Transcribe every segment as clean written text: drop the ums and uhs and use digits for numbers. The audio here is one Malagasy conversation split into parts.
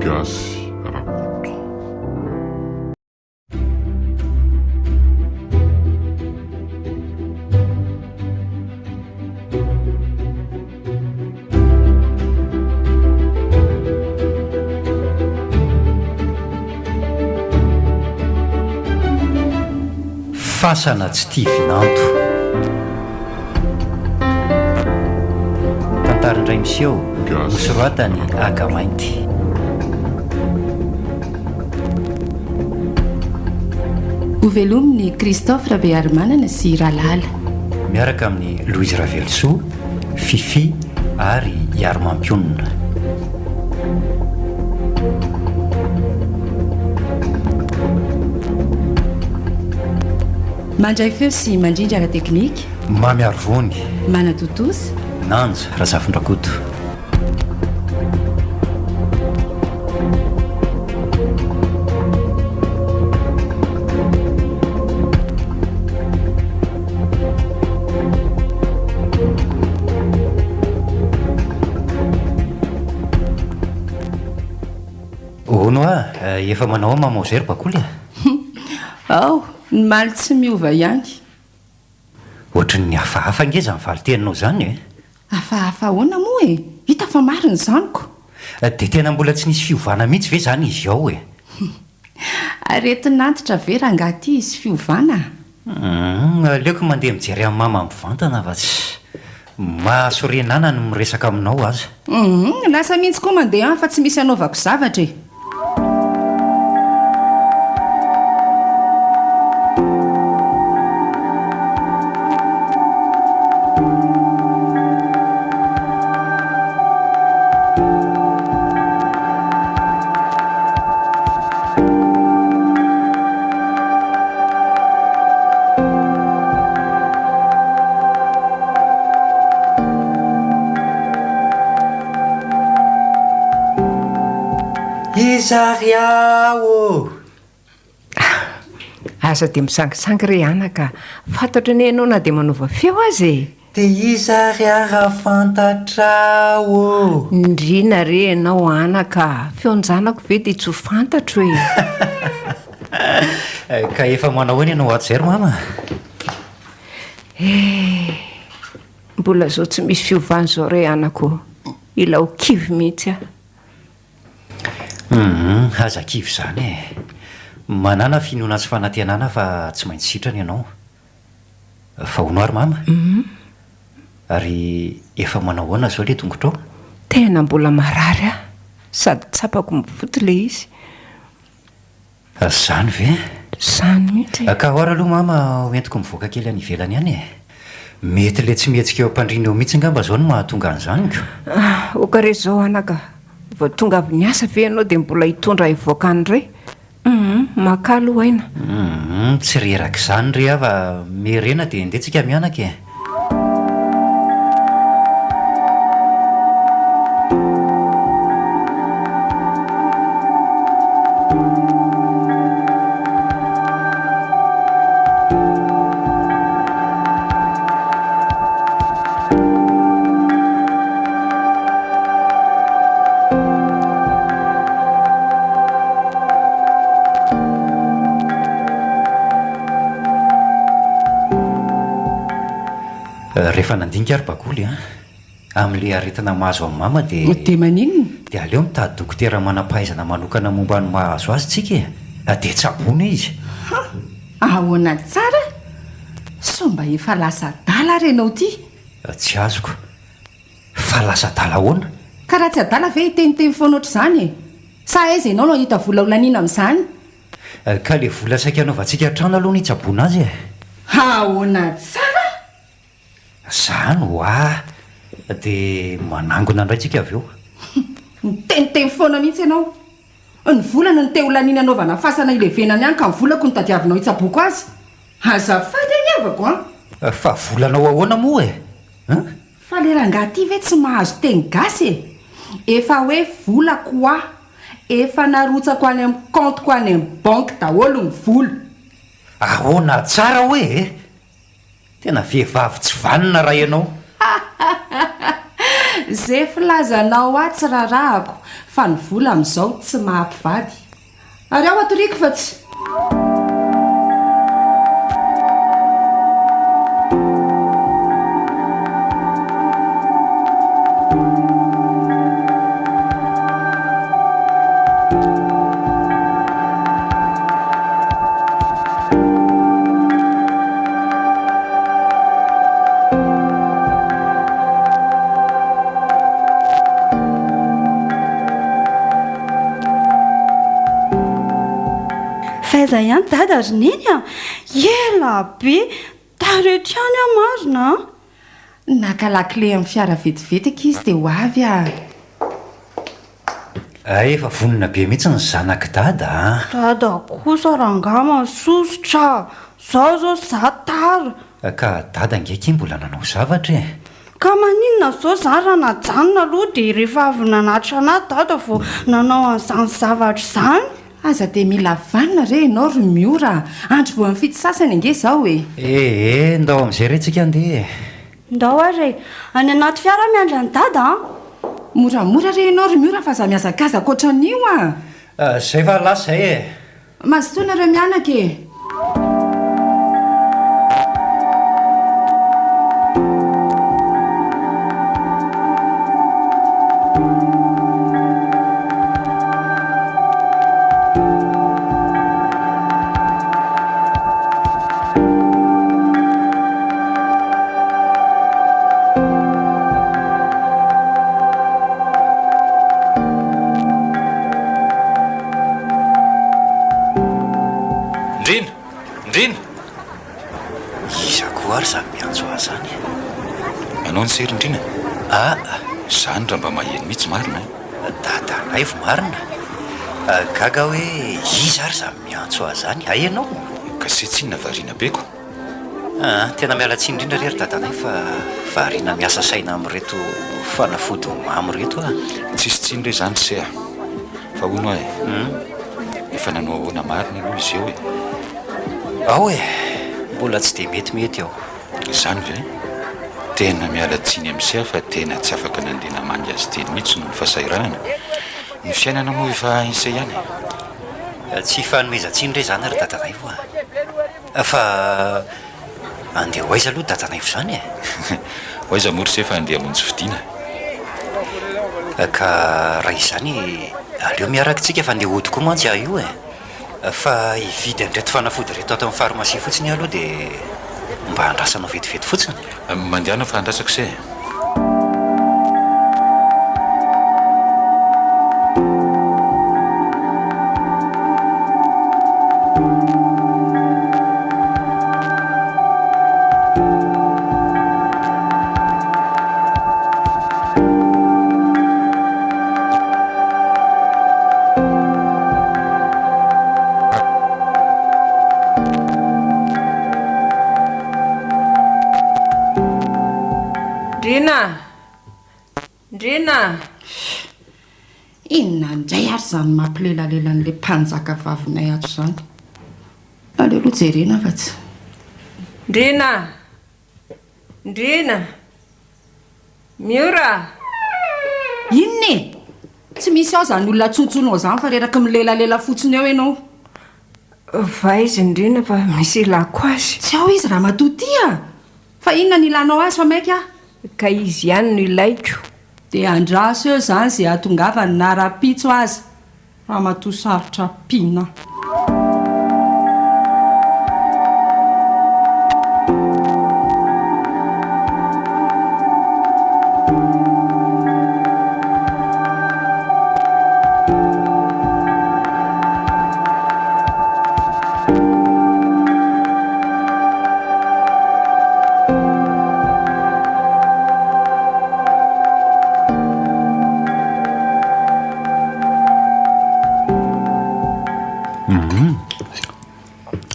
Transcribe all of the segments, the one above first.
gasy rakoto. Fasana tsy tia vinanto. Tantarindray miseho nosoroatany Aga Mainty. Ovelominy Christophe Rabearimanana sy Ralala Miaraka amin'ny Louise Ravelsoa, Fifi ary Iarmampionina. mandray feo sy mandrindra ara teknika Mamy Arvony, Manatotosy Nanja Razafindrakoto. Ono efa manao mamaozery bakoly ao ny maly tsy miova ihany. ohatry ny hafahafa ngeza mivaly teninao zany e. Hafahafa ahoana moa e, hita fa mariny zaniko. Dia tena mbola tsy nisy fiovana mihitsy ve zany izy ao e. Aretinantitra ve rangaty izy fiovana. Aleoko mandeha mijery amin'ny mama mivantana fa tsy mahasorenana no miresaka aminao aza. Lasa mihitsy koa mandeha fa tsy misy anaovako zavatra e. Izary ao aza dia misangisangy re anaka fantatra ny ianao na dia manova feo azy e. dia izary raha fantatrao Indrina re ianao anaka feonjanako ve dia tsy ho fantatro e. ka efa manao hoe ianao ato zay ry mama. Mbola zao tsy misy fiovany zao re anako, ilao kivy mihitsy aho. Aza kivy zany e. Manana finoana sy fanantenana fa tsy maintsy sitrany ianao. Fa hono ary mama. Ary efa manao hoana zao le tongotrao. Tena mbola marary aho, sady tsapako mivoto le izy. Zany ve? Zany mihitsy. Ka hoara aloha mama hoentiko mivoaka kely any ivelany any e. Mety le tsy mihetsika eo am-pandriana eo mihitsy ngamba zao no mahatonga an'izany ko. Okare zao anaka, vao tonga avy niasa ve ianao dia mbola hitondra hivoaka an'irey. Makalo aina. Tsy reraka izany re ava merena dia ndetsika mianaka e. Rehefa nandinika ary bakoly amin'le aretina mahazo amin'ny mama dia maninona dia aleo mitady dokotera manam-pahaizana manokana momba ny mahazo azy tsika e. Dia tsaboana izy. Ahoana tsara so mba efa lasa dala renao ty. Tsy azoko fa lasa dala ahoana. Ka raha tsy adala ve hiteniteny foana ohatr'izany e. Sa aiza ianao no hita vola olaniana amin'izany. Ka le vola saika anaovantsika trano aloha ny hitsaboana azy e. Ahoana tsara. Zany ho dia manangona indraytsika avy eo. Niteniteny foana mihitsy ianao. Ny volana ny te olaniana anaovana fasana ilevenany any ka ny volako ny tadiavinao hitsaboko azy. Azafady aniavako Fa volanao ahoana moa e. Fa le rangaty ve tsy mahazo teny gasy e. Efa hoe volako aho, efa narotsako any amin'ny compte ko any amin'ny banque daholo ny vola. Ahoana tsara tena vehivavy tsy vanina raha ianao. zay filazanao a tsy rarahako fa ny vola amin'izao tsy mahampivady ary ao atoriko fa tsy faiza ihany dada ry neny a ela be tareto ihany a marina naka lakile amin'ny fiara vetivetika izy dia ho avy efa vonina be mihitsy ny zanak dada dada kosa rangama sosotra zao zao zatara ka dada ngeky mbola nanao zavatra e ka maninona zao za raha najanona aloha dia rehefa avy nanatra anahy dada vo nanao an'izany zavatra izany aza dia mila vanina re ianao ry miora andro vo amin'ny fito sasany ange zao e ndao amin'izay rentsika andeha ndao ary any anaty fiara miandra ny dada moramora re ianao ry miora fa za miazakazaka ohatran'io zay fa lasa e mazotoana ireo mianaka e anao ny serindrina zany raha mba maheno mihitsy marina dadanay vo marina gaga hoe iza ary za miantso ahy zany ianao ka se tsinona variana beko tena miala tsi indrindra rery dadanay fa variana miasa saina amin'reto fanafody mamy reto tsisy tsiny re zany sea fa hono ahy efa nanao ahoana marina aloha izy eo ao mbola tsy dia metimety eo zany ve tena miala tsiny amin'sea fa tena tsy afaka nandeha namangy azy teny mihitsy no ny fahasairahana ny fiainana moa efa isa ihany tsy fanomezantsiny re zany ary dadanay vo fa andeha ho aiza aloha dadanay vo zany ho aiza mory se fa andeha amonjy fidiana ka raha izany aleo miarakitsika fa andeha hody koa mantsy ah io fa hividy andreto fanafody reto atao amin'ny farmasia fotsiny aloha dia mba handrasanao vetivety fotsiny mandehanao fa handrasako se ndrina inona ndray ary zany mampilelalelan'la mpanjaka vavinay ato zany aleo aloha jerena fa tsy ndrina miora inona tsy misy ao zany olona tsotsonao zany fa reraka milelalela fotsiny eo ianao va izy ndrina fa misy ilako azy tsy ao izy raha matotia fa inona ny ilanao azy fa maika ka izy ihany no ilaiko dia andraso eo zany zay atongavany nara-pitso azy raha matosarotra pina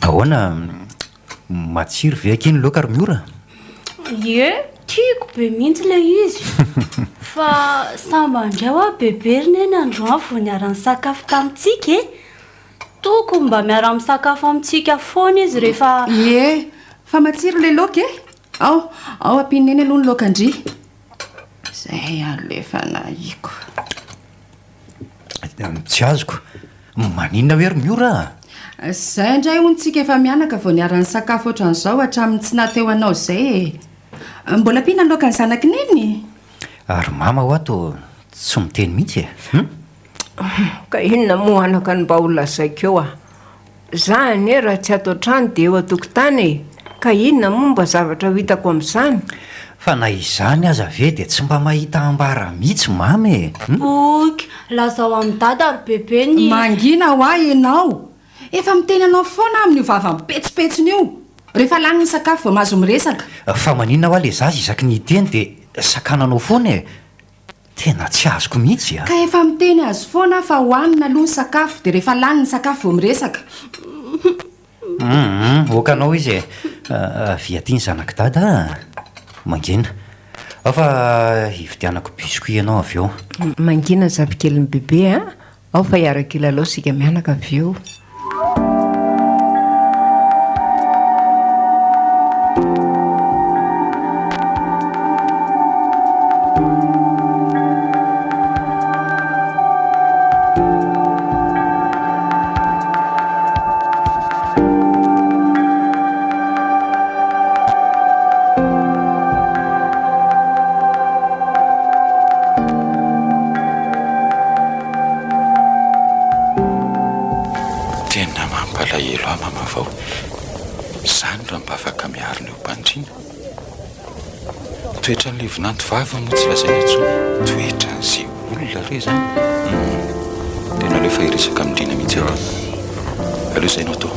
ahoana matsiro ve akiny loka ary miora tiako be mihitsy le izy fa samba andrao a beberina eny androany vo niara-ny sakafo tamintsika toko mba miara-my sakafo amintsika foana izy rehefa fa matsiro le loka ao ampineny aloha ny loka andry Zay alefa nahiko. Tsy azoko maninona hoe ry miora. Zay indray ontsika efa mianaka vao niara-ny sakafo ohatran'izao hatramin'ny tsy nateo anao zay. Mbola mpihina loaka ny zanaky neny. Ary mama ho ato tsy miteny mihitsy e. Ka inona moa anaka ny mba olona zaiko eo za anie raha tsy atao trano dia eo a-tokotany ka inona momba zavatra ho hitako amin'izany. Fa na izany aza ve dia tsy mba mahita ambara mihitsy mamy e. boky lazao amin'ny dada ry bebeny. Mangina ho ahy ianao. Efa miteny anao foana amin'ny vava mipetsipetsiny io. Rehefa lany ny sakafo vao mahazo miresaka. Fa maninona ho a le zazy isaky ny hiteny dia sakananao foana e. Tena tsy azoko mihitsy a. Ka efa miteny azy foana fa hohanina aloha ny sakafo dia rehefa lany ny sakafo vao miresaka. Okanao izy e. Viaty ny zanaky dada. Mangina. Fa hividianako biscuit ianao avy eo. Mangina zavikely ny bebe ao fa hiarakila lao sika mianaka avy eo. Toetra ny levinanto vava moa tsy lasaina intsony. Toetra n'izay olona re zany. Tena alefa hiresaka mindrina mihitsy aho. Aleo izay nao to.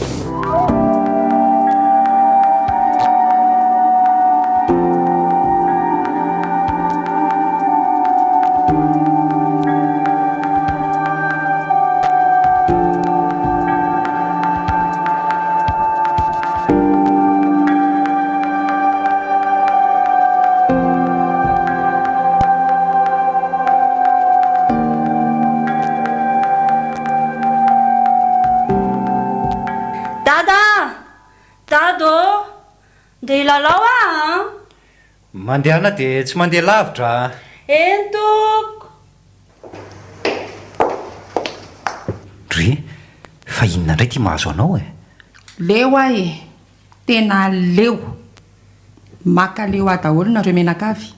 Mandehana dia tsy mandeha lavitra. Entoko. Ry, fa inona indray ty mahazo anao e? Leo ahy tena leo. Maka leo ahy daholo nareo mianakavy.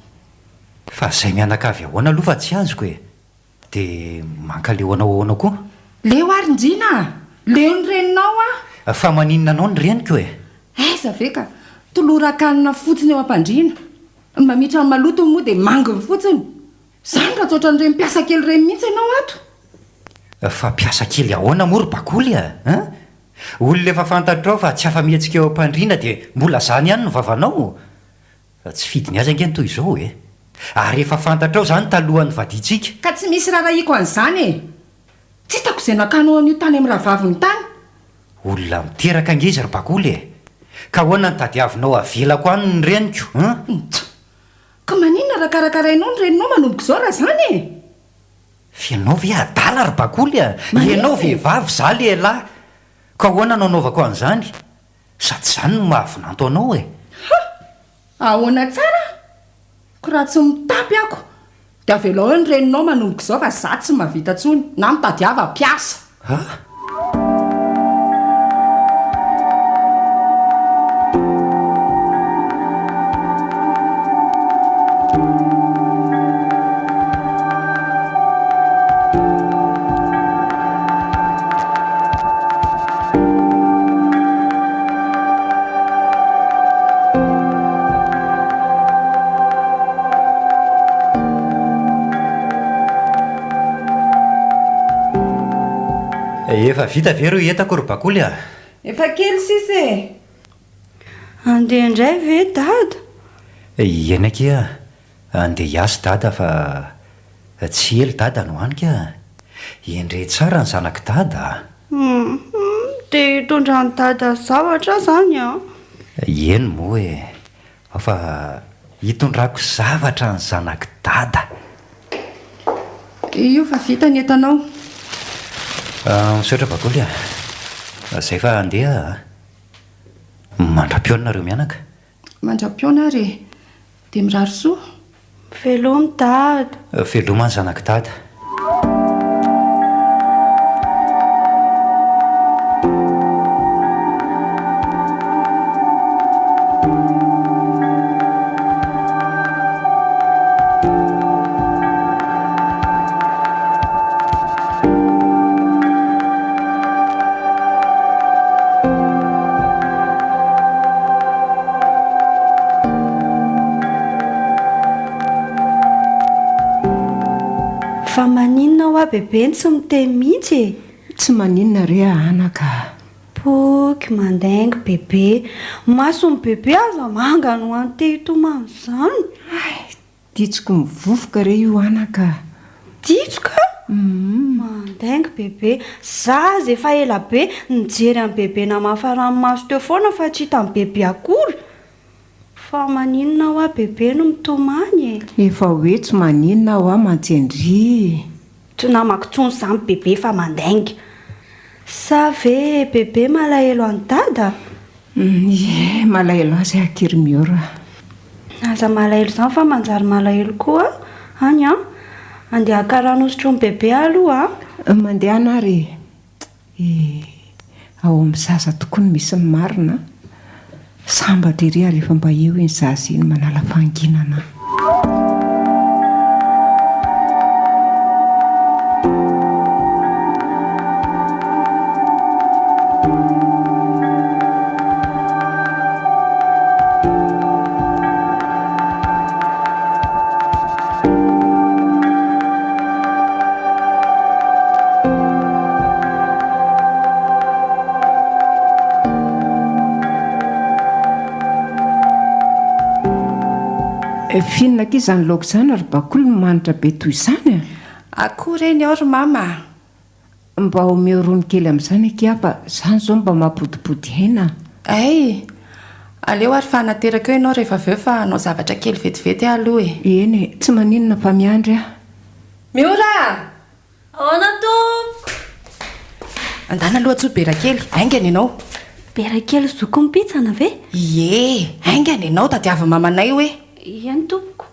Fa izay mianakavy ahoana aloha fa tsy azoko e. Dia manka leo anao ahoana koa? Leo ary ndrina. Leo ny reninao a. Fa maninona anao ny reniko e? Aiza ve ka toloran-kanina fotsiny eo am-pandriana. Mamitra amin'ny maloto moa dia manginy fotsiny. Zany raha tsotra n'ireny mpiasa kely ireny mihitsy ianao ato. Fa mpiasa kely ahoana moa ry bakoly a? Olona efa fantatrao fa tsy afa-mihetsika eo am-pandriana dia mbola zany ihany no vavanao. Tsy fidiny azy ange ny toy izao e. Ary efa fantatrao zany talohan'ny vadintsika. Ka tsy misy raharahiako an'izany e. Tsy hitako izay nakanao an'io tany amin'ny rahavaviny tany. Olona miteraka ange izy ry bakoly e. Ka ahoana ny tadiavinao avelako any ny reniko? Ka maninona raha karakarainao ny reninao manomboka izao raha zany e. Fianao ve adala ry bakoly a? Ianao vehivavy za lehilahy. Ka ahoana no anaovako an'izany? Sady zany no mahavinanto anao e. Ahoana tsara? Ko raha tsy mitapy ako dia avelao ny reninao manomboka izao fa za tsy mahavita tsony na mitadiava mpiasa. Efa vita ve ry entako ry bakoly a? Efa kely sisa e. Andeha indray ve dada? Iena kia. Andeha hiasy dada fa tsy ely dada no hanika. Endre tsara ny zanaky dada. Dia hitondra ny dada zavatra zany a. Eny moa e. Fa hitondrako zavatra ny zanaky dada. Io fa vita ny entanao. Misaotra bakoly a. Zay fa andeha. Mandra-pionareo mianaka. Mandra-piona ary dia mirary soa. Veloma dada. Veloma ny zanaka dada. Fa maninona ho a bebeny tsy miteny mihitsy e. Tsy maninona re anaka. Boky mandaingo bebe. Masony bebe aza manga no antehtomany izany. Titsoko mivovoka re io anaka. Titsoka? Mandaingo bebe. Za aza efa ela be nijery amin'ny bebe namafaranomaso teo foana fa tsy hita amin'ny bebe akory. Fa maninona ho a bebe no mitomany e. Efa hoe tsy maninona ho a mantsendry. Tsy namako tsony izany bebe fa mandainga. Sa ve bebe malahelo any dada? Ie, malahelo azy akiry miora. Aza malahelo izany fa manjary malahelo koa any a. Andeha haka-rano-osotro ny bebe aloha a. Mandeha anary. Ao amin'ny zaza tokoa ny misy ny marina. Sambatra iry ary efa mba eo iny zaza iny manala fanginana. Finina ky izany laoka izany ary bakolo ny manitra be toy izany a. Akory eny ao ry mama. Mba omeo rony kely amin'izany akiapa. Izany izao mba mampodipody hena. Ay, aleo ary fanateraka eo ianao rehefa aveo fa anao zavatra kely vetivety aloha e. Eny, tsy maninona fa miandry a. Miora! Ahoana tompo? Andana aloha tsoa berakely, aingana ianao. Berakely zoko mipitsana ve? Ie, aingana ianao tadiava mamanay hoe. Ihany tompoko.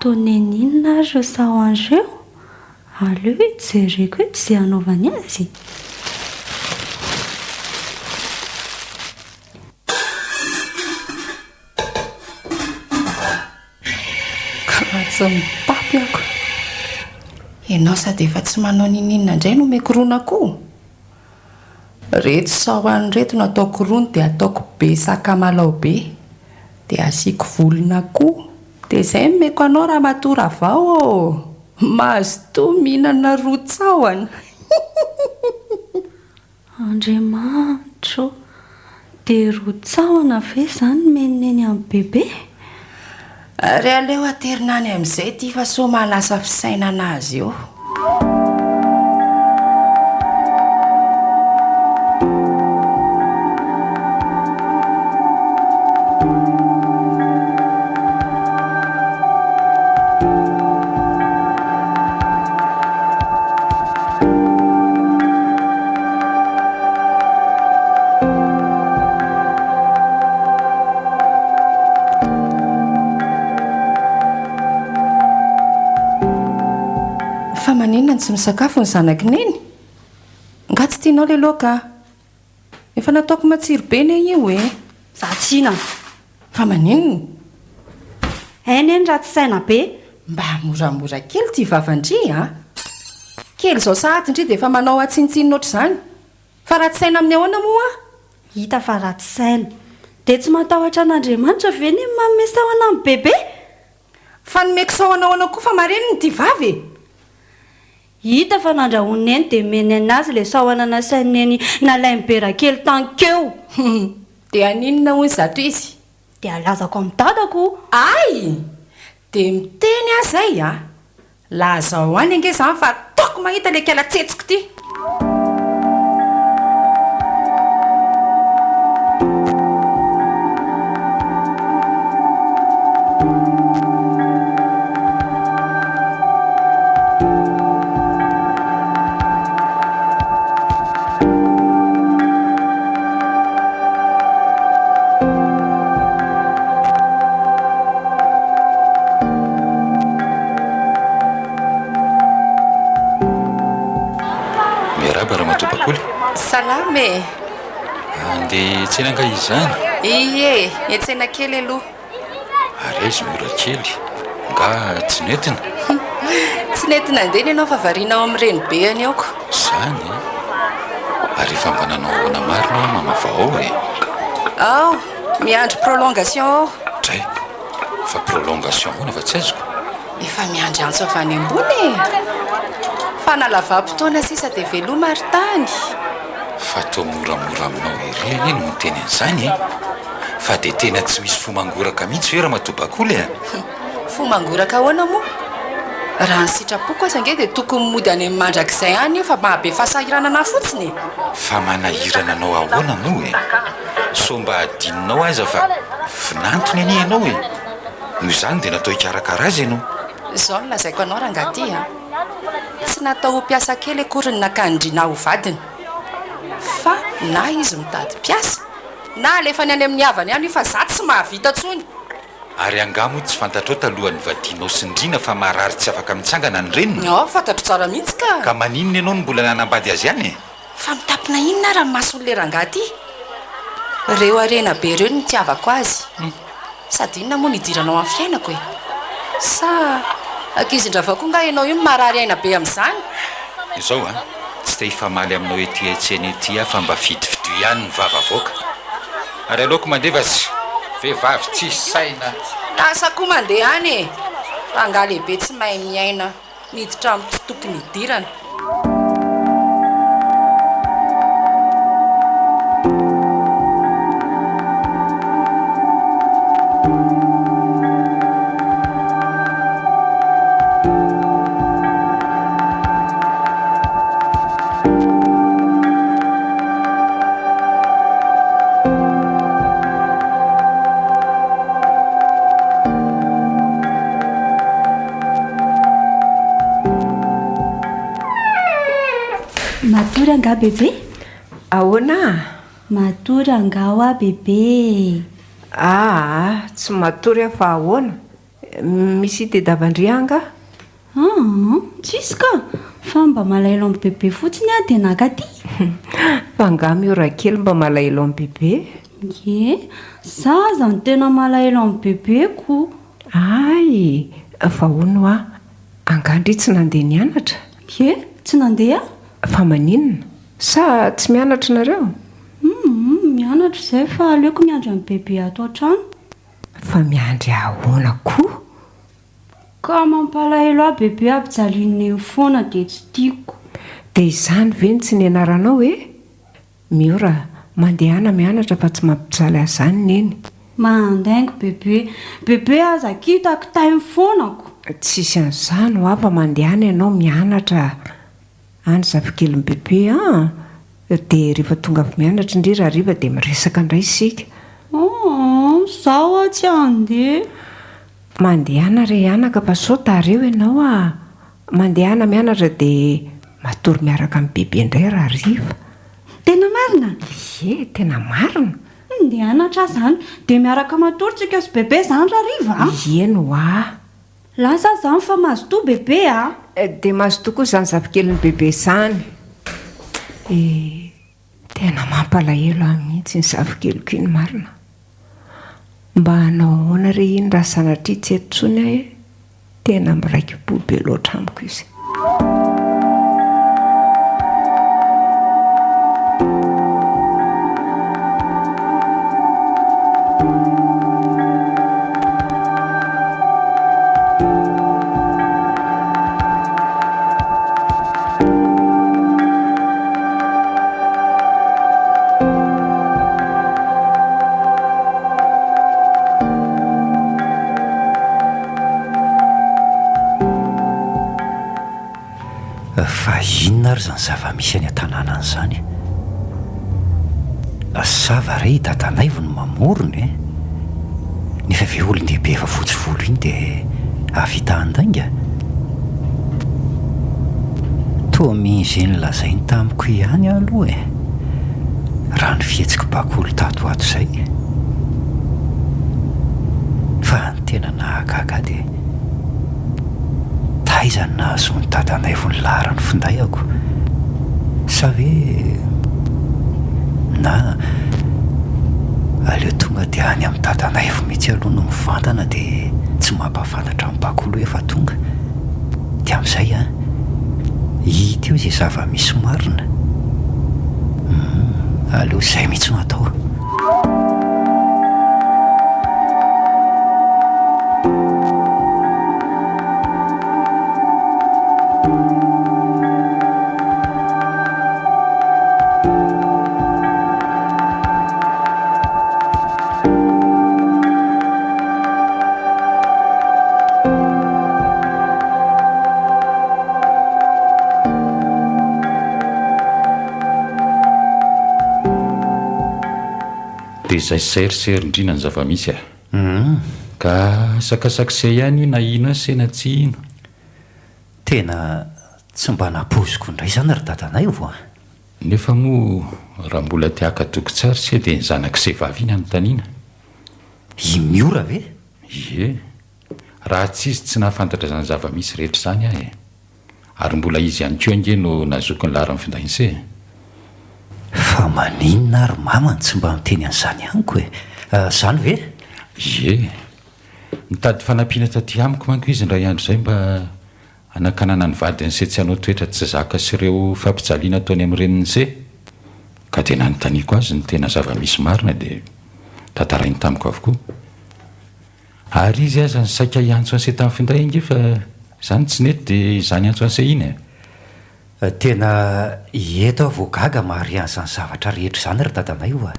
Toneninina azy sao an'ireo. Aleo hoe jereko hoe tsy izay hanaovany azy. Karatsy mipapy ako. Ianao sady efa tsy manao nininona indray no meko rona koa. Reto sao an'reto no ataoko rony dia ataoko be sakamalao be. Dia asiako volona koa. Dia izay meko anao raha matora avao. Mahazo toa mihinana rotsaoana. Andriamanitro. Dia rotsaoana ve izany meniny amin'ny bebe? Ry aleo aterinany amin'izay ty fa so malasa fisainana azy eo. Fa maninona tsy misakafo ny zanaki neny? Nga tsy tianao le loaka. Efa nataoko matsiro be ne io e. Za tsina. Fa maninona? Eny raha tsy saina be. Mba moramora kely ty vavandry a. Kely izao sahady indri dia efa manao atsinitsiny oatra izany. Fa raha tsy saina amin'ny ahoana moa? Hita fa raha tsy saina. Dia tsy matahotra an'Andriamanitra ve ny manome sahoana amin'ny bebe? Fa nomeko sahoana ahoana koa fa mareniny ty vavy. Hita fa nandrahoany eny dia meny anazy ilay sahoana nasainy eny nalainy berakely tankeo. Dia aninona hoy zato izy? Dia alazako amin'ny dadako. Ay! dia miteny azay a lazao any ange zany fa taoko mahita le kalatsetsiko ty. Salame andeha tsenanga izy zany ie etsena kely aloha ary izy mora kely nga tsy nentina tsy nentina andeny ianao fa varinao amin'ireny be any aoko zany ary efa mba nanao ahoana marinao mamavao e ao miandro prolongation ao dray fa prolongation hoana fa tsy aiziko efa miandry antso avy any ambony e fa nalavam-potoana sisa dia veloma ary tany fa to moramora aminao ireny eny no teny an'izany e fa dia tena tsy misy fo mangoraka mihitsy hoe raha matobakoly e fo mangoraka ahoana moa raha ny sitrapoko aza ange dia tokony mody any amin'ny mandrakizay any io fa mahabe fahasahiranana fotsiny fa manahirana anao ahoana no e so mba adininao aza fa vinantony ani ianao e noho izany dia natao hikarakara azy ianao izao no lazaiko anao rangaty a tsy natao ho mpiasa kely akory ny nakandrina ho vadiny fa na izy mitady mpiasa na alefa ny any amin'ny havany any io fa za tsy mahavita tsony ary angamo tsy fantatrao talohan'ny vadinao sindrina fa marary tsy afaka mitsangana ny reniny ao fantatro tsara mihitsy ka maninona ianao no mbola nanambady azy any e fa mitapina inona raha mason'le rangaty reo arena be reo ny tiavako azy sady inona moa nidiranao amin'ny fiainako e sa akizindravako nga ianao io marary aina be amin'izany izao a tsy te hifamaly aminao ety aitsena ety a fa mba fidividio ihany ny vavavoaka ary aleoko mandeva sy vehivavy tsisy saina lasa koa mandeha any e raha nga lehibe tsy mahay miaina miditra amin'ny tsy tokony hidirana Matory anga bebe ahoana matory anga hoa bebe tsy matory aho fa ahoana misy tedavandrianga tsisy ka fa mba malaelo amin'ny bebe fotsiny a dia nakaty fa nga miora kely mba malaelo amin'ny bebe e zaza ny tena malaelo amin'ny bebeko ay fa hono a angandry tsy nandeha nianatra e tsy nandeha fa maninona sa tsy mianatra nareo mianatra izay fa aleoko miandry amin'ny bebe ato an-trano fa miandry ahoana koa ka mampalahelo ah bebe ampijalininy foana dia tsy tiako dia izany ve ny tsy nianaranao hoe miora mandehana mianatra fa tsy mampijaly azany neny mandaingo bebe aza kitako taimy foanako tsisy an'izany ho afa mandehana ianao mianatra any zavikeliny bebe dia rehefa tonga avy mianatra indrira riva dia miresaka indray isika zaho a tsy andeha mandehana re anaka pasota areo ianao mandehana mianatra dia matory miaraka amin'ny bebe indray raha riva tena marina e tena marina ndeha anatra zany dia miaraka matorytsika sy bebe zany raha riva eno lasa zany fa mazotoa bebe dia mazotoa koa izany zavikeliny bebe izany tena mampalahelo ahy mihitsy ny zavikeloko iny marina mba hanao ahoana re iny raha sanatria tsy etontsony ahy tena miraikibobe loatra amiko izy fa inona ary zany zava-misy any an-tanànany zany? Sava re dadanaivo no mamorony nefa ve olon-dehibe efa fotsy volo iny dia avita andainga? Toa mizy eny lazainy tamiko ihany aloha raha ny fihetsiko bakolo tato ato izay. Fa ny tena nahagaga dia taizany nahazony dadanaivo ny lahara ny findayako, sa hoe na aleo tonga dia any amin'ny dadanaivo mihitsy aloha no mivantana dia tsy mampafantatra amin'ny bakolo hoe efa tonga, dia amin'izay hita eo izay zava-misy marina. Aleo izay mihitsy no atao. Dia izay seriserindrina ny zava-misy ka sakasakisay ihany na ino sena tsy ino. Tena tsy mba napoziko indray zany ry dadanaivo nefa moa raha mbola tiaka toko tsara se dia ny zanak'izay vaviny anontaniana. Miora ve? Ie, raha tsy izy tsy nahafantatra zany zava-misy rehetra zany ahy ary mbola izy ihany koa ange no nazoky ny lahara ny findainse. Fa maninona ary mamany tsy mba miteny an'izany amiko zany ve? Ie, mitady fanampiana taty amiko manko izy ndray andro izay mba anakanana ny vadiny se tsy hanao toetra tsy zaka sy ireo fampijaliana ataony amin'ny reniny se, ka dia nanontaniako azy ny tena zava-misy marina dia tantarainy tamiko avokoa. Ary izy aza ny saika hiantso an'se tamin'ny finday inge fa zany tsy nety dia izany antso an'se iny Tena eto aho voagaga mahary an'izany zavatra rehetra izany ry dadanay io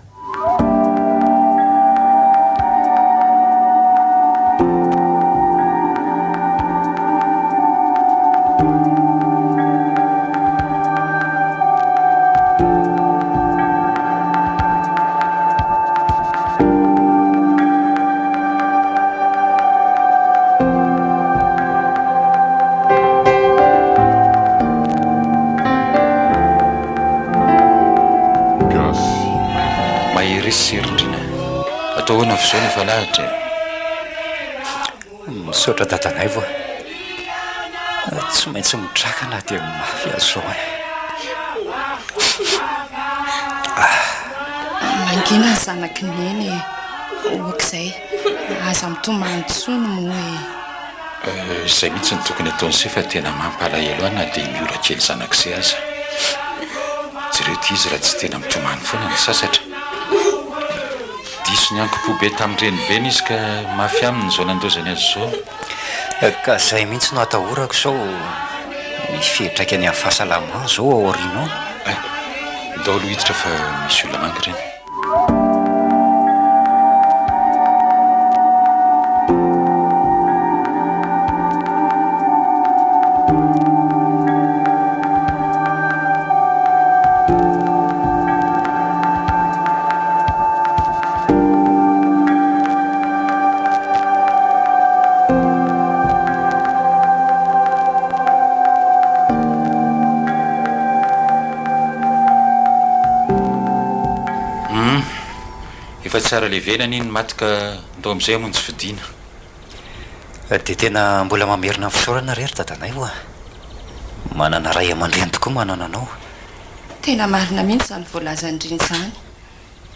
ataohoana fizaona efa lahatra misaotra dadanay vo tsy maintsy mitrakana dia mafy azo mangina zanaky neny okizay aza mitomantsono mo izay mihitsy ny tokony ataon'se fa tena mampalahelo ana dia miora kely zanak'izay aza jerety izy raha tsy tena mitomany foana ny sasatra diso ny ankopobe tamin'ireny beny izy ka mafy aminy zao nandozany azy zao ka izay mihitsy no atahorako zao misy fihetraka any amin'ny fahasalamana zao aorianao daolo hiditra fa misy olona mangy ireny. Efa tsara levenany iny maty ka ndao amin'izay amonjy fidiana dia tena mbola mamerina amin'ny fisaorana rery dadanay vo manana ray aman-dreny tokoa manana anao. tena marina mihitsy zany voalazandriny zany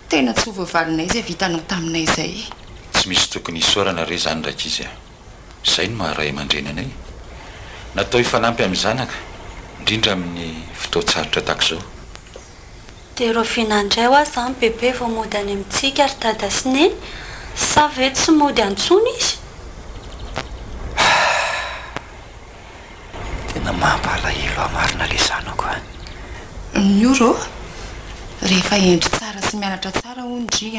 tena tsy hovoavalinay izay vitanao taminay izay tsy misy tokony hisaorana re zany ndraika izy izay no maharay aman-dreny anay natao hifanampy amin'ny zanaka indrindra amin'ny fotoatsarotra tahaka izao. dia ro finanandray ho azy zany bebe vao mody any amintsika ary dada sy neny sa ve tsy mody antsony izy tena mampalahelo amarina le zanako mioro rehefa endry tsara sy mianatra tsara ondry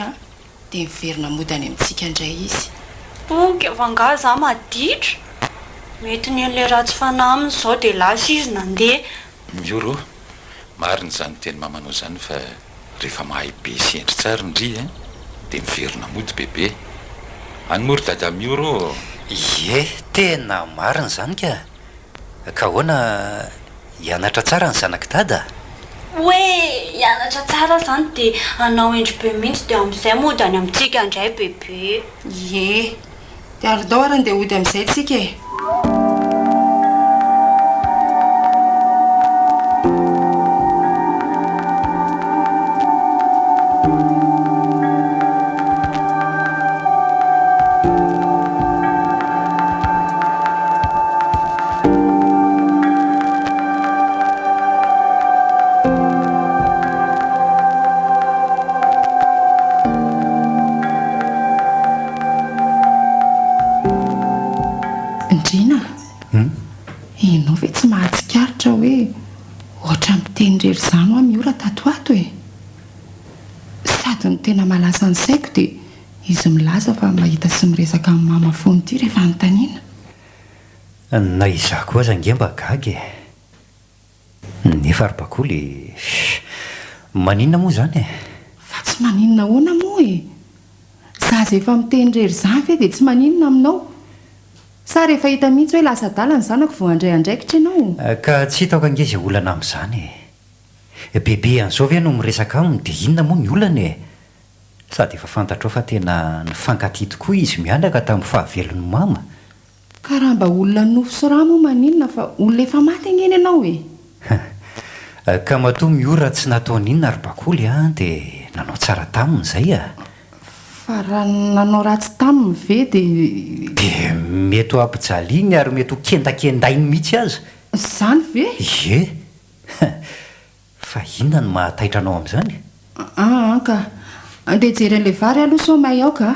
dia miverina mody any amintsika indray izy. Boky avanga za maditra. mety ny an'le ratsy fanahy aminy izao dia lasa izy nandeha. mioro mariny zany teny mamanao zany fa rehefa mahay be sendry tsara ndry dia miverina mody bebe anymory dada mioro. Ie, tena marina zany ka hoana hianatra tsara ny zanak dada. Hoe hianatra tsara zany dia anao endry be mihitsy dia amin'izay mody any amintsika indray bebe. Ie, dia aridao ary andeha hody amin'izay tsika e. Indrina, ianao ve tsy mahatsikaritra hoe ohatra miteny rery izany ho miora tato ato e. Sady ny tena malasa ny saiko dia izy milaza fa mahita sy miresaka amin'ny mama foana ity rehefa anontaniana. Na izaho koa zangemba gagy e. Nefa ary-bakoly maninona moa zany e? Fa tsy maninona hoana moa e. Zaza efa miteny rery izany ve dia tsy maninona aminao? Sa rehefa hita mihitsy hoe lasa dala ny zanako vao andray andraikitra ianao? Ka tsy hitako angeza olana amin'izany e. Bebe an'izao ve no miresaka aminy dia inona moa ny olana e? Sady efa fantatrao fa tena nifankatia tokoa izy mianaka tamin'ny fahavelon'ny mama. Ka raha mba olona nofo sy rà moa maninona fa olona efa maty angeny ianao e. Ka matoa miora tsy nataony inona ary-bakoly dia nanao tsara taminy izay a. Fa raha nanao ratsy taminy ve dia mety ho ampijaliany ary mety ho kendakendainy mihitsy aza. Izany ve? Ie. Fa inona no mahataitra anao amin'izany? Ka andeha jery an'ilay vary aloha sao may aoka.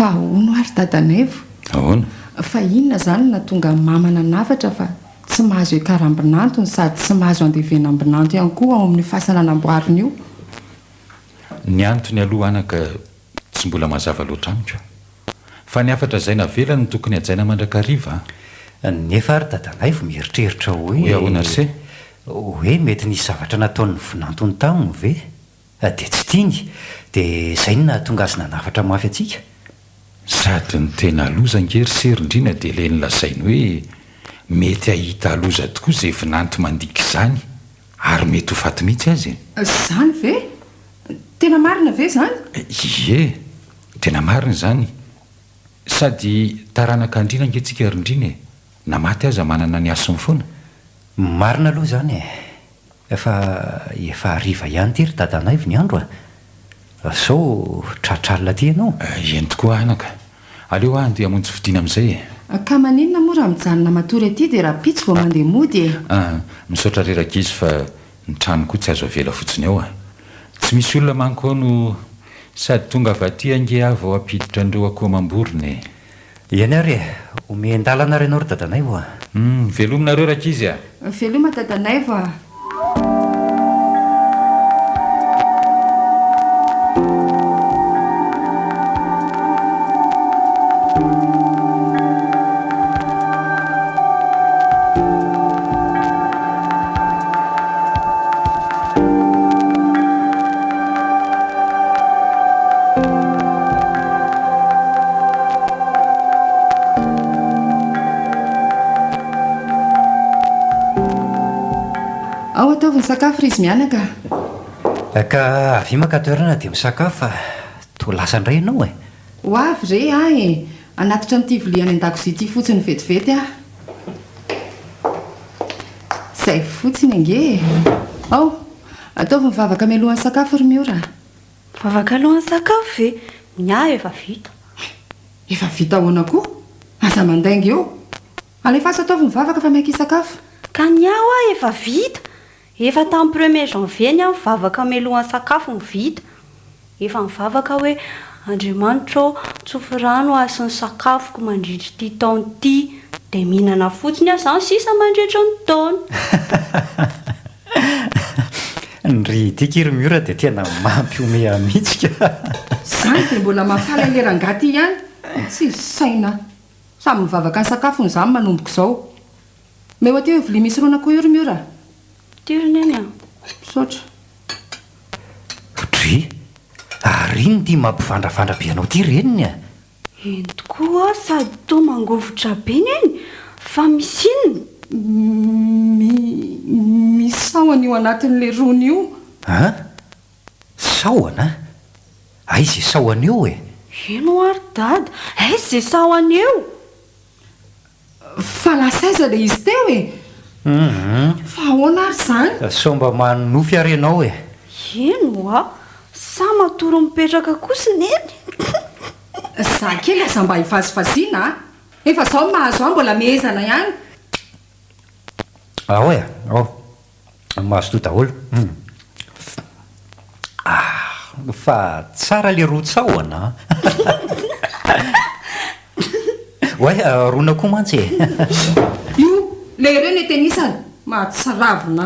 Fa hono ary dadanaivo. Ahoana? Fa inona zany na tonga mamana nafatra fa tsy mahazo ekarambinantony sady tsy mahazo andevenambinanto ihany koa ao amin'ny fahasananamboariny io. Ny antony aloha anaka tsy mbola mazava loatra amiko. Fa ny afatra izay navelany no tokony hajaina mandrakariva. Nefa ary dadanaivo mieritreritra Hoe ahoana se? hoe mety nisy zavatra nataon'ny vinantony taminy ve? Dia tsy tiany dia izay no nahatonga azy nanafatra mafy atsika. Sady ny tena loza ngery serindrina dia ilay nilazainy hoe mety hahita loza tokoa izay vinanto mandika izany ary mety ho faty mihitsy azy. Izany ve? Tena marina ve izany? Ie, tena marina izany. Sady taranaka andrina angentsika rindrina na maty aza manana ny asiny foana. Marina aloha izany e. Efa hariva ihany ty ry dadanaivo ny andro a. Sao tratralina ty ianao? Eny tokoa anaka. Aleo andeha hamonjy fidiana amin'izay e. Ka maninona moa raha mijanona matory aty dia raha pitsy vao mandeha mody e. Misaotra reraka izy fa ny trano koa tsy azo avela fotsiny ao a. Tsy misy olona manko no sady tonga avy aty ange avy ao ampiditra an'ireo akoho amam-borona e. Eny ary e, omendalana ry ianao ry dadanaivo a. Velominareo raka izy a. Veloma dadanaivo a. Ao ataovy ny sakafo ry izy mianaka. Ka avy maka toerana dia misakafo fa toa lasa indray ianao e. Ho avy re e. Anatitra n'ity vilia any an-dakozia ity fotsiny vetivety a. Izay fotsiny ange. Ao, ataovy mivavaka mialohan'ny sakafo ry miora. Vavaka alohan'ny sakafo ve? Ny ahy efa vita. Efa vita ahoana koa? Aza mandainga eo. alefaso ataovy mivavaka fa miaiky isakafo ka ny aho a efa vita efa tamin'ny premier janvier ny aho mivavaka melohan'ny sakafo ny vita efa mivavaka hoe Andriamanitra tsofy rano asiny sakafoko mandritry ty taony ty dia mihinana fotsiny aho zany sisa mandritra ny taona Nry tikiromiora dia tena mampiome mihitsika zany dia mbola mahafaly lerangaty ihany tsy saina samy mivavaka ny sakafo ny zany manomboko izao meo aty hoe vilia misy rona koa io romiora tirony any aho sotra Dry ary iny ty mampivandravandra be anao ty reniny a eny tokoa sady to mangovotra be neny fa misy inona misahona io anatin'le rony io a sahoana aizy sahoana eo e eno ary dada aizy zay sahoana eo fa lasaiza le izy teo e fa ahoana ary zany somba manofy arenao e eno a sa matoro mipetraka kosi neny za kely aza mba hivazivazina efa zao mahazo aho mbola mihezana ihany ao e ao mahazo to daholo fa tsara le roa tsahoana oe rona koa mantsy e io le reny tenisany mahatsaravina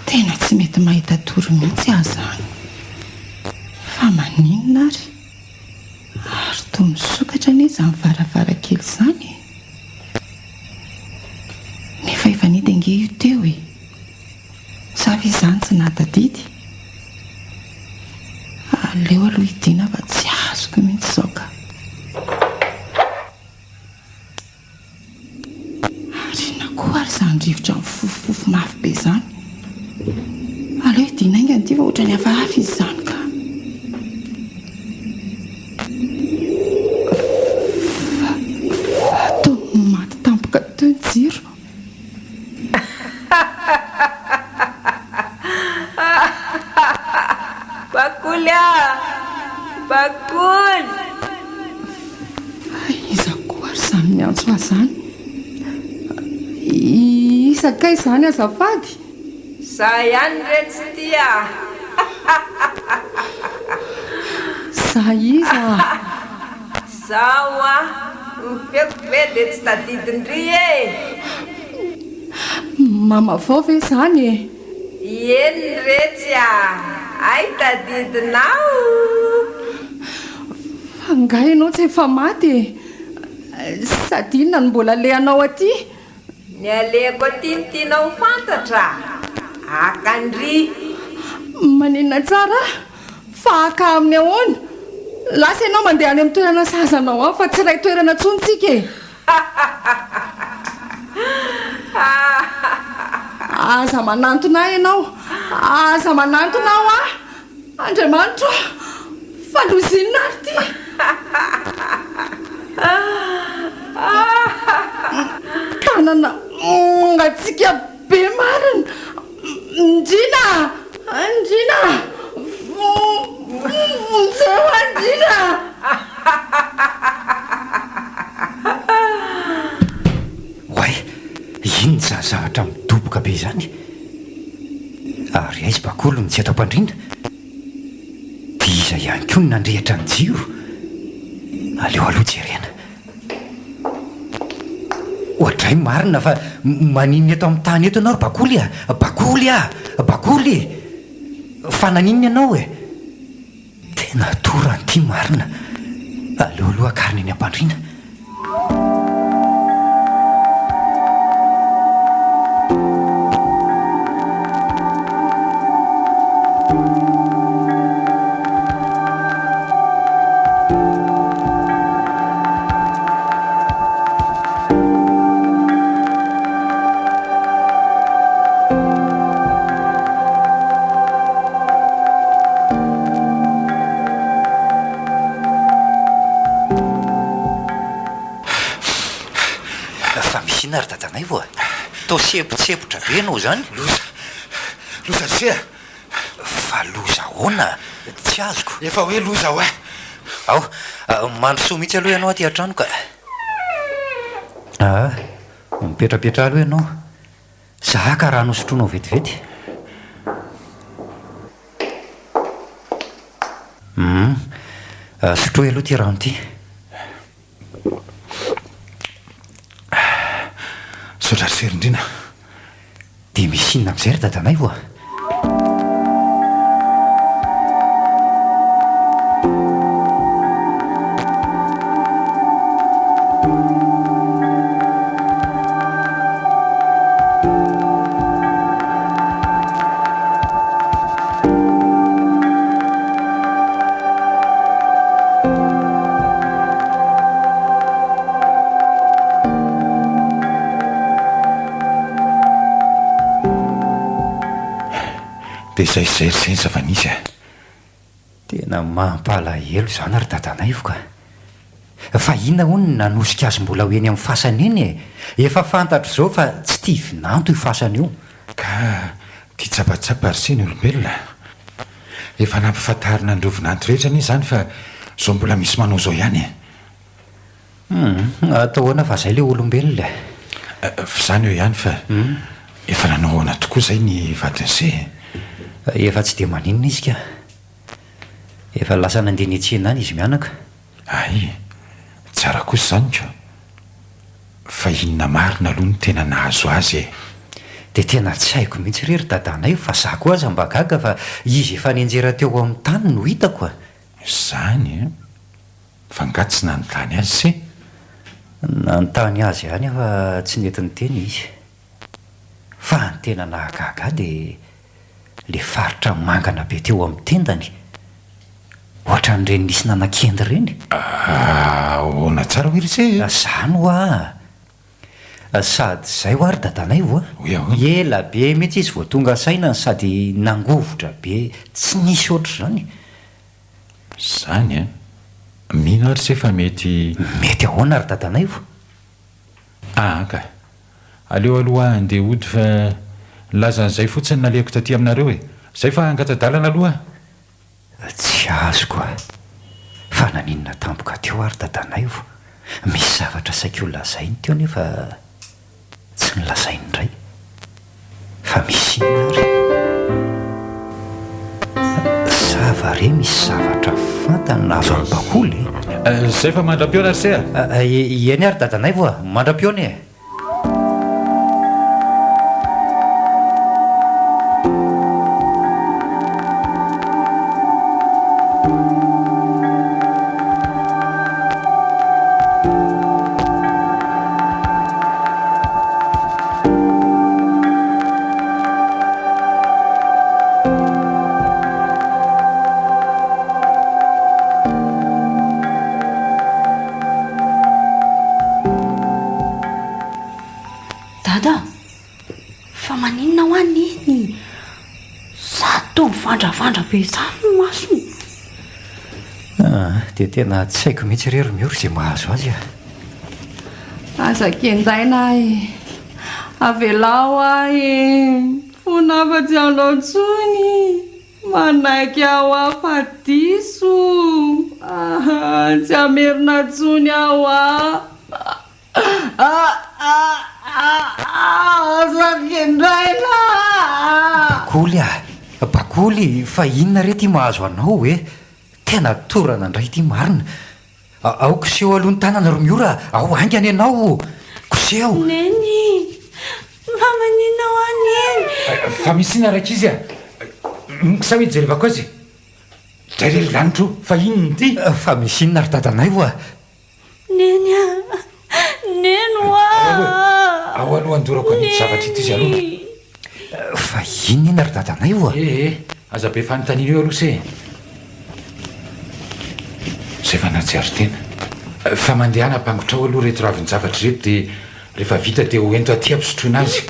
tena tsy mety mahita toro mihitsy aho zany fa maninona ary to misokatra anizy amin'ny varavarakely zany nefa efa nidenge io teo e savy izany tsy natadidy aleo aloha hidina fa tsy azoko mihitsy zao ka ary na koa ary zany rivotra amin'ny fofofofo mafy be zany aleo hidina ingany ty fa ohatra ny hafahafa izy zany ka atao maty tampoka teo ny jiro bakoly a bakoly iza koa ary zany miantso ahy zany isakay zany azafady za ihany retsy tya za iza zao a mifeko be dia tsy tadidindry e mama vao ve zany e eny retsy a ay tadidinao fa ngah ianao tsy efa maty e sady inona ny mbola lehanao aty ny aleko aty tianao fantatra akandry maninona tsara fa aka amin'ny ahoana lasa ianao mandeha any amin'ny toerana sazanao aho fa tsy ray toerana tsontsika e aza manantona ahy ianao aza manantona aho ah Andriamanitra falozinina ary ty tanana ngatsika be marina ndrina andrina zao andrina oay iny zavatra midoboka be zany ary aizy bakolo ny tsy atao mpandrina dia iza ihany koa ny nandrehatra ny jiro aleo aloha jerena ohatray marina fa maninny eto amin'ny tany eto ianao ry bakoly a bakoly a bakoly fa naninny ianao e tena torany ty marina aleo aloha akarina eny ampandrina fa misina ry dadanay vo to sepotsepotra be anao zany loza sea fa loza hoana tsy azoko efa hoe loza ho ao mandrosoa mihitsy aloha ianao aty an-trano ka mipetrapetra aloha ianao za ka raha nosotroanao vetivety sotroy aloha ty rano ty sotra ry serindrina dia misy inona am'izay ry dadanay voa dia izay zay zava-nisy tena mampalahelo zany ry dadanay vo ka fa inona hono nanosika azy mbola ho eny amin'ny fasana eny efa fantatro izao fa tsy tia vinanto io fasana io ka tia tsapatsapa ry se ny olombelona efa nampifantarina andreo vinanto rehetra anie zany fa zao mbola misy manao zao ihany atao hoana fa zay le olombelona zany eo ihany fa efa nanao hoana tokoa zay ny vadin'se efa tsy dia maninona izy ka efa lasa nandeha ny atsena any izy mianaka ay tsara kosa zany ko fa inona marina aloha ny tena nahazo azy dia tena tsy haiko mihitsy rery dadanay fa za koa aza mba gaga fa izy efa nianjera teo amin'ny tany no hitako zany fa nga tsy nanontany azy se nanontany azy ihany fa tsy nentiny teny izy fa ny tena nahagaga dia le faritra mangana be teo amin'ny tendany ohatra n'ireny nisy nanan-kendy ireny hoana tsara hoe ry se zany ho sady zay ho ary dadanay vo ela be mihitsy izy vo tonga saina sady nangovotra be tsy nisy oatra zany mino ary se fa mety ahoana ary dadanay vo ka aleo aloha andeha ody fa lazan'izay fotsiny naleko taty aminareo zay fa angatadalana aloha tsy azoko fa naninona tampoka teo ary dadanay vo misy zavatra saika ho lazainy teo nefa tsy nylazainy indray fa misy inona ary zava re misy zavatra fantany nahazo amin'ny bakoly zay fa mandram-piona ry se eny ary dadanay vo mandram-piona vandravandra be zany masony dia tena tsy haiko mihitsy rery miory zay mahazo azy azakendaina avelao fonafatsy anao tsony manaiky ao afadiso tsy amerina tsony ao azakendaina bakoly fa inona re ty mahazo anao tena torana indray ty marina ao koseho aloha ny tanana ro miora ao angany ianao koseho neny mamaninao aneny fa misy ina raika izy sa hoe jerevako azy zay rery lanitro fa inony ty fa misy inona ry dadanay vo neny neno ao aloha andorako anity zavatra ity izy aloha fa inona ry dadanay vo aza be fanontaniana eo aloha se zay fa natsiary tena fa mandehana ampangotra ao aloha reto raviny zavatra reto dia rehefa vita dia ho ento aty ampisotroina azy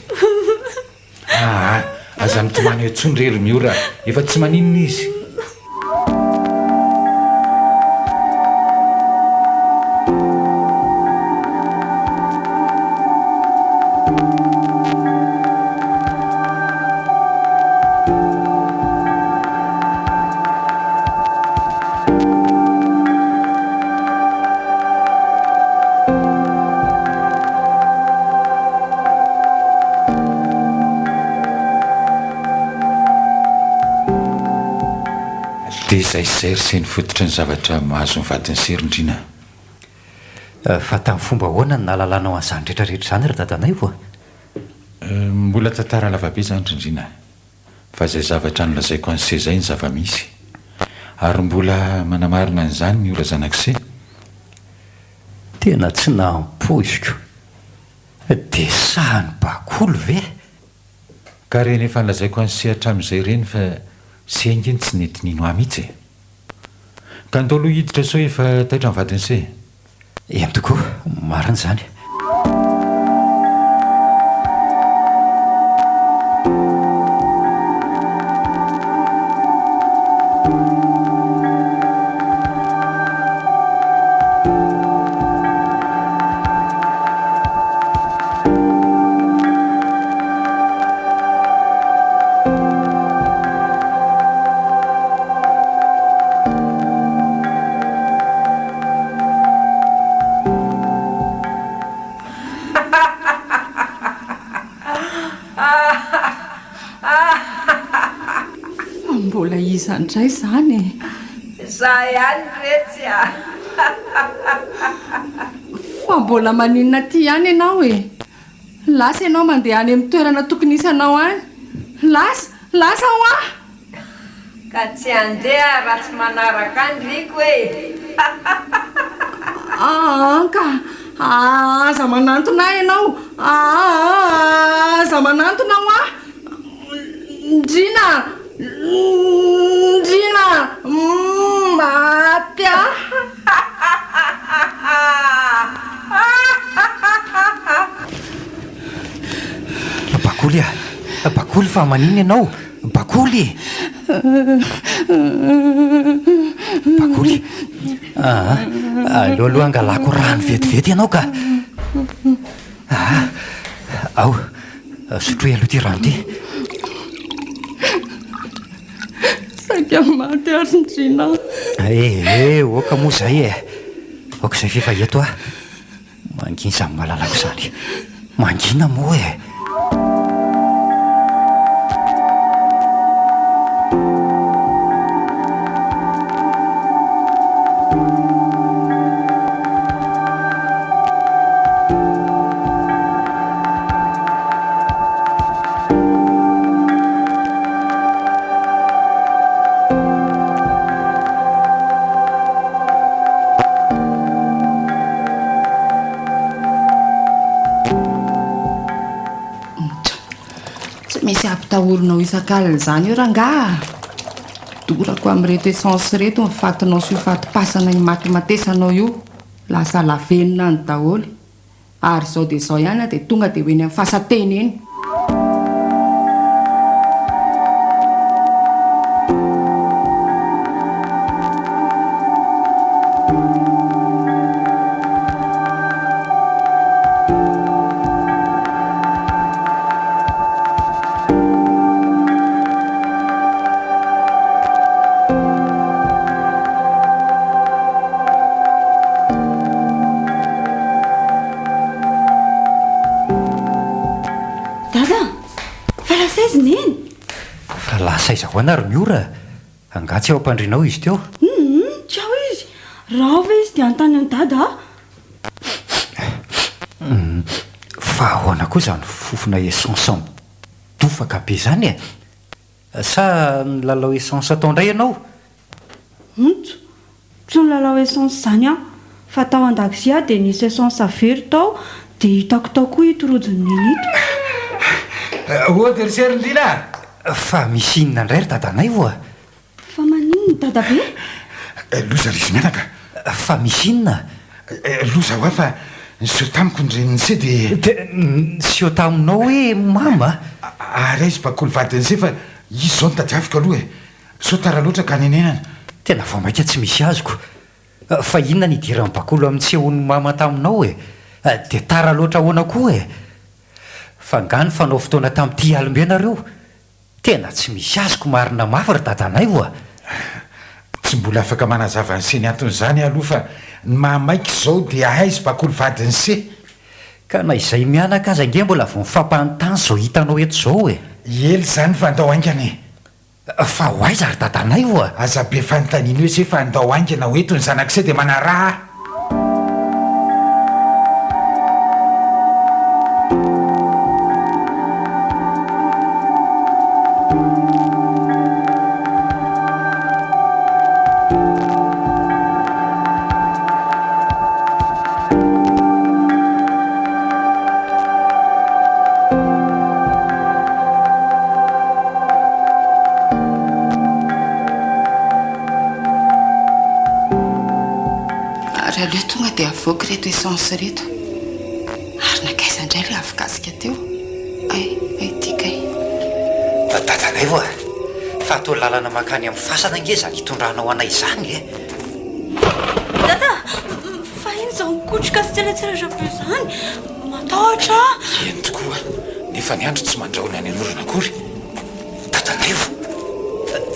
aza mitomany eo tsony rery miora efa tsy maninona izy izay zery se ny fototry ny zavatra mahazo ny vadiny serindrina. Fa tamin'ny fomba hoana ny nahalalànao an'izany rehetrarehetra izany ry dadanay voa? Mbola tantara lavabe izany rindrina, fa izay zavatra nolazaiko an'se izay ny zava-misy, ary mbola manamarina an'izany ny ora zanak'se. Tena tsy nampoiziko. Dia sahany bakolo ve? Ka reny efa nolazaiko an'se hatramin'izay reny fa se ingeny tsy netinino ahy mihitsy. Ka ndao aloha hiditra sao efa taitra ny vadiny se. Eny tokoa, marina izany. Mbola izandray izany. Za ihany retsy a. Fa mbola maninona ty ihany ianao e. Lasa ianao mandeha any amin'ny toerana tokony isanao any. Lasa ho aho. Ka tsy andeha raha tsy manaraka andriko e. Ka aza manantona ianao. Aza manantona ho aho. Ndrina maty aho. Bakoly a, bakoly fa manino ianao? Bakoly! Bakoly! Aloha angalako rano vetivety ianao ka. Ao, sotroy aloha ty rano ty. Saika maty ary Ndrina. Oka moa zay e. Oka izay fefa eto a. Mangina izany mahalalako izany. Mangina moa e. Misy ampitahorinao isan-kalina izany io rangaha. Dorako amin'reto essence reto mifatinao sy mifatipasana ny matimatesanao io. Lasa lavenina ny daholo. Ary izao dia izao ihany dia tonga dia hoeny amin'ny fasateny eny. Fa lasa iza hoana ary miora. Angatsy ao ampandrinao izy teo. Tsy aho izy. Raha ve izy dia antany any dada? Fa ahoana koa izany fofona essence midofaka be izany e. Sa nilalao essence atao indray ianao? Tsy nilalao essence izany aho. Fa tao an-dakozia dia nisy essence avery tao dia hitako tao koa ito rojon'ny ito. Ohatra ry Serindrina. Fa misy inona indray ry dadanay voa? Fa maninona dada be? Loza ry Zinanaka. Fa misy inona? Loza ho aho fa niseho tamiko ny renin'se dia niseho taminao hoe mama? Ary izy bakoly vadin'se fa izy izao no tadiaviko aloha e. So tara loatra ka nenenana. Tena vao maika tsy misy azoko. Fa inona ny idiran'ny bakolo amin'ny tsehon'ny mama taminao e? Dia tara loatra ahoana koa e? Fa nga ny fanao fotoana tamin'ity alimbenareo. Tena tsy misy azoko marina mafy ry dadanay voa. Tsy mbola afaka manazava ny seny anton'izany aloha fa ny mahamaika izao dia aizy bakolo vadin'se. Ka na izay mianaka aza nge mbola vao mifampanontany izao hitanao eto izao e. Ely izany fa andao aingany. fa ho aiza ry dadanay oa aza be fanontaniana hoe se fa andao aingana hoeto ny zanak'izay dia manaraha raha leo tonga dia avoaka reto essence reto ary nakaiza indray le avikasika teo ay tikay dadanay voa fa atao lalana makany amin'ny fasana nge zany hitondranao anay izany e dada fa iny zao mikotroka sy tselatsela be zany matahotra eny tokoa nefa ny andro tsy mandraona any anorona akory dadanay vo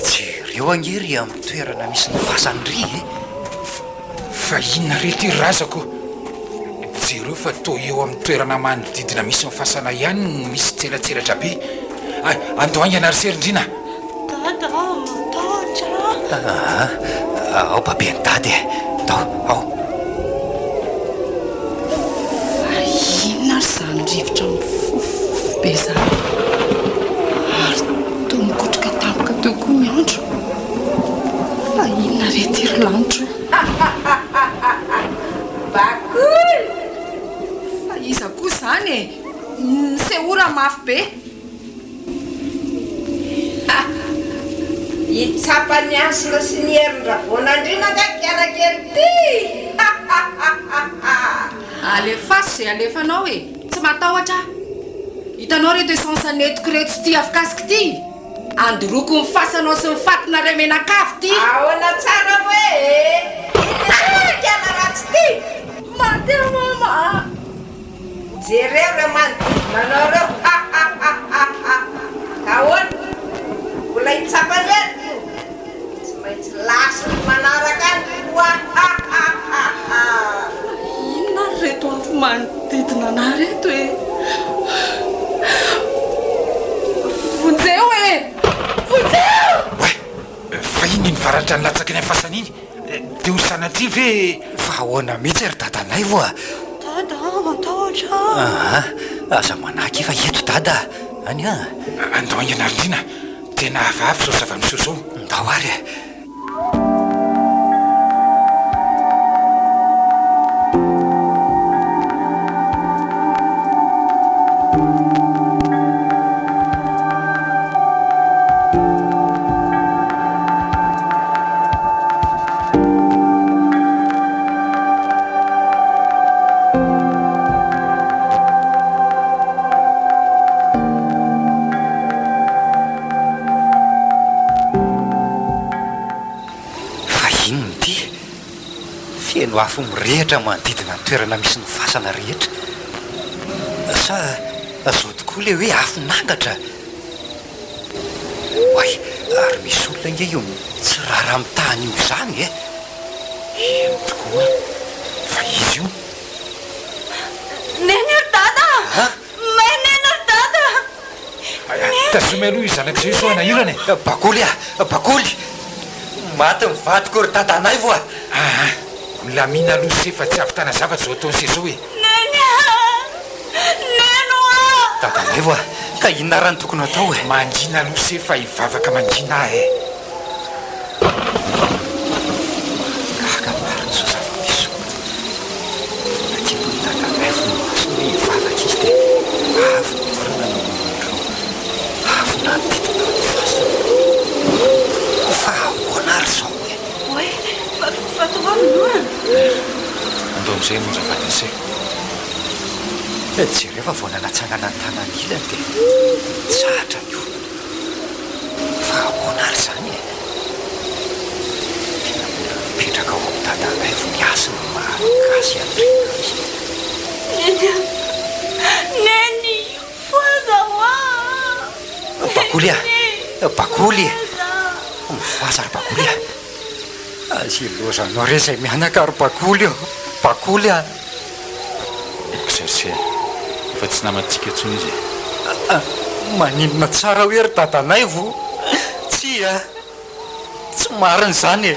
jereo angery amin'ny toerana misy ny fasany ry e fa inona rety razako jereo fa to eo amin'ny toerana manodidina misy mifasana ihany misy tselatselatra be andao aingana ry serindrina dada matahotra ao babe ny dady e dao ao fa inona ry zany rivotra mifofofo be zany ary to mikotroka tampoka teo koa ny andro fa inona rety ry lanitra bakoly fa iza koa zany e seora mafy be itsapany asina sy ny herin-dravonandrina kakiarakely ty alefasy zay alefanao e tsy matahotra hitanao reto essence netiko reto sy ty afikasika ty andoroko mifasanao sy mifatina remenakavy ty ahoana tsara hoe kiana ratsy ty mandeha mama jereo re manodidinanao reo ahoana mbola hitsapany heriko tsy maintsy lasy manaraka androa inona ry reto afo manodidina ana reto e vonjeo e vonjeo oe fa iny ny varatra ny latsaka ny afasana iny dia ho sanatria ve fa ahoana mihitsy ry dadanay voa dada matahotra aza manaky fa eto dada any a andao aingana rindrina tena avavy sao zava-miseo zao ndao ary e feno afo mirehitra manodidina ny toerana misy ny fasana rehetra sa azao tokoa le hoe afo nangatra oay ary misy olona nge io tsy rara amin'ny tany io zany e eny tokoa fa izy io neny ry dada maneny ry dada tazome aloha izanak'izay so anahirana e bakoly bakoly maty mivadiko ry dadanay voa milamina aloha se fa tsy avitana zavatra zao ataony se zao e neny neno dadanay voa ka inona raha ny tokony atao e mangina aloha se fa hivavaka mangina e gaka mariny so zava-miso nakipony dadanay vo maso hoe hivavaka izy dia avy nivorana no mandro avy nanodidina ny fasana fa ahoana ary zao e oe fa toavy loana andao am'izay monja vadinse jereo fa vao nanatsangana ny tanany ilany dia tsahatra ny olona fa ahoana ary zany e tena mbola mipetraka ao amin'ny dadanay vo miasa ny mahakasy andrena izy neny foazahoa bakoly bakoly mivoaza ry bakoly azy lozanao re zay mianaka ry bakoly bakoly serse fa tsy namatsika ntsony izy maninona tsara hoe ry dadanay vo tsy mariny zany e.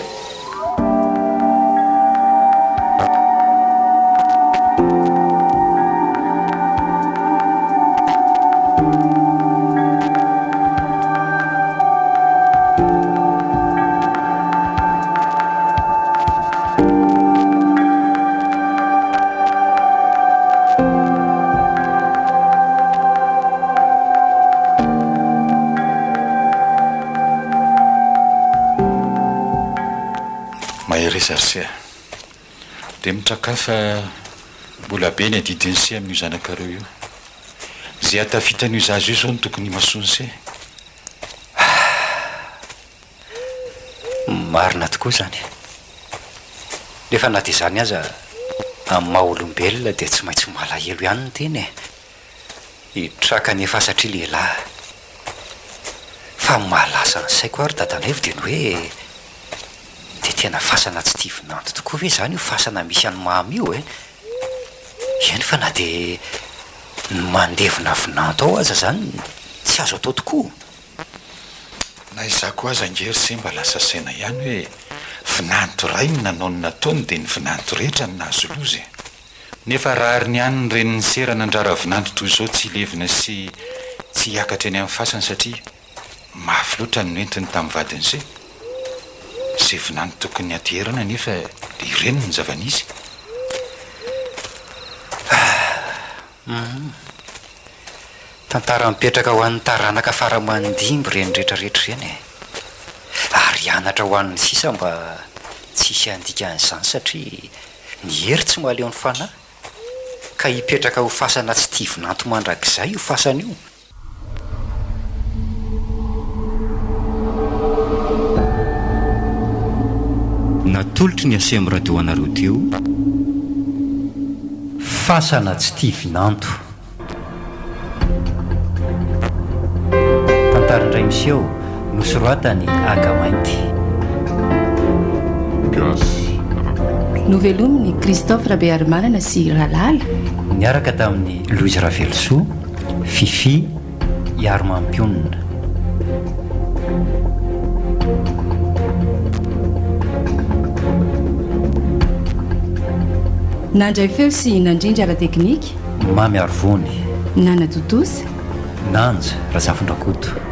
Zarysia dia mitrakafa mbola be ny adidiny se amin'io zanakareo io zay atafitan'io zazy io zao no tokony masony se. Marina tokoa zany nefa na dia zany aza amin'ny maha olombelona dia tsy maintsy malahelo ihany ny teny e hitraka ny efa satria lehilahy fa malasa ny saiko ary dadanevy dia ny hoe tena fasana tsy tiavinanto tokoa ve zany io fasana misy any mamy io e eny fa na dia ny mandevina vinanto ao aza zany tsy azo atao tokoa na izako aza angery se mba lasa saina ihany hoe vinanto ray ny nanao ny nataony dia ny vinanto rehetra ny nahazo lozy nefa raha ary ny any ny reniny serana andrara vinanto toy izao tsy ilevina sy tsy hiakatra eny amin'ny fasana satria mafy loatra ny noentiny tamin'ny vadiny se zay vinanto tokony aterana nefa dia ireny ny zava-nisy. Tantara mipetraka ho an'ny taranaka fara-mandimby reny rehetrarehetra ireny ary anatra ho an'ny sisa mba tsisy andika an'izany satria ny hery tsy mahaleo ny fanahy ka hipetraka ho fasana tsy tia vinanto mandrakizay io fasana io. Natolotry ny asemo radio anareo teo fasana tsy tia vinanto tantarindray miseho nosoroatany Agamainty novelominy Christophe Rabearimanana sy Ralala niaraka tamin'ny Louise Ravelsoa Fifi Iarmampionina. nandray feo sy nandrindra ala teknika Mamy Arvony Nana Totosa Nanja Razafondrakoto.